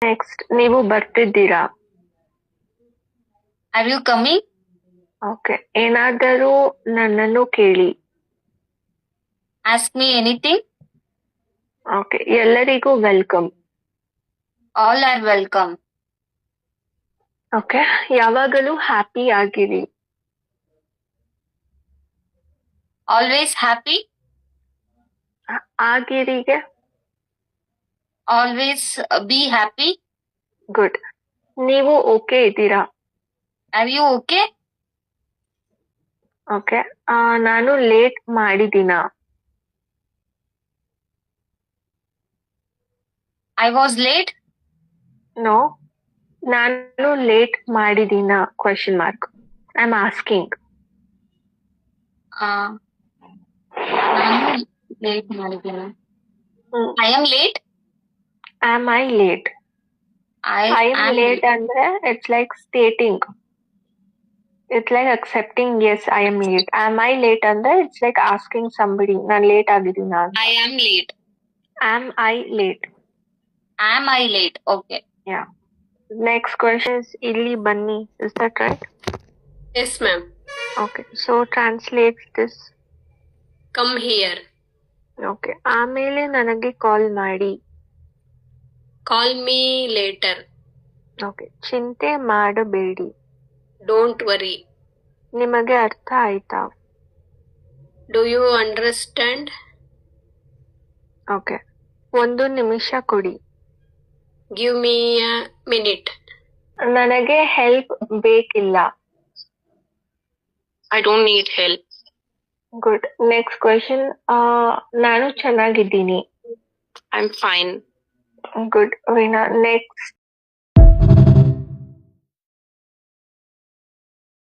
Next ನೀವು ಬರ್ತಿದ್ದೀರಾ? Are you coming? Okay. ಏನಾದರೂ ನನ್ನನ್ನು ಕೇಳಿ. Ask me anything. ಓಕೆ. ಎಲ್ಲರಿಗೂ welcome. All are welcome. Okay. ಯಾವಾಗಲೂ ಹ್ಯಾಪಿ ಆಗಿರಿ. Always happy. ಆಗಿರಿಗೆ Always be happy. ಗುಡ್. ನೀವು ಓಕೆ ಇದ್ದೀರಾ? Are you okay? ಓಕೆ. ನಾನು ಲೇಟ್ ಮಾಡಿದ್ದೀನಾ? I was late. ನೋ. ನಾನು ಲೇಟ್ ಮಾಡಿದ್ದೀನಾ? Question mark. I am asking. ನಾನು ಲೇಟ್ ಮಾಡಿದ್ದೇನೆ. I am late. Am I late? I am am late ಅಂದ್ರೆ it's like stating. It's like accepting as I am late. Am I late ಅಂದ್ರೆ it's like asking somebody ನಾನು late ಆಗಿದ್ದೀನಾ ಅಂತ. I am late. Am I late? Am I late? Okay. Yeah. Next question is ಇಲ್ಲಿ ಬನ್ನಿ. Is that right? Yes, ma'am. Okay. So translate this. Come here. Okay. ಆಮೇಲೆ ನನಗೆ call ಮಾಡಿ. Call me later. Okay. ಚಿಂತೆ ಮಾಡಬೇಡಿ. Don't worry. ನಿಮಗೆ ಅರ್ಥ ಆಯ್ತಾ? Do you understand? ಓಕೆ. ಒಂದು ನಿಮಿಷ ಕೊಡಿ. Give me a minute. ನನಗೆ ಹೆಲ್ಪ್ ಬೇಕಿಲ್ಲ. I don't need help. Good. Next question. ನಾನು ಚೆನ್ನಾಗಿದ್ದೀನಿ. I'm fine. Good Veena. Next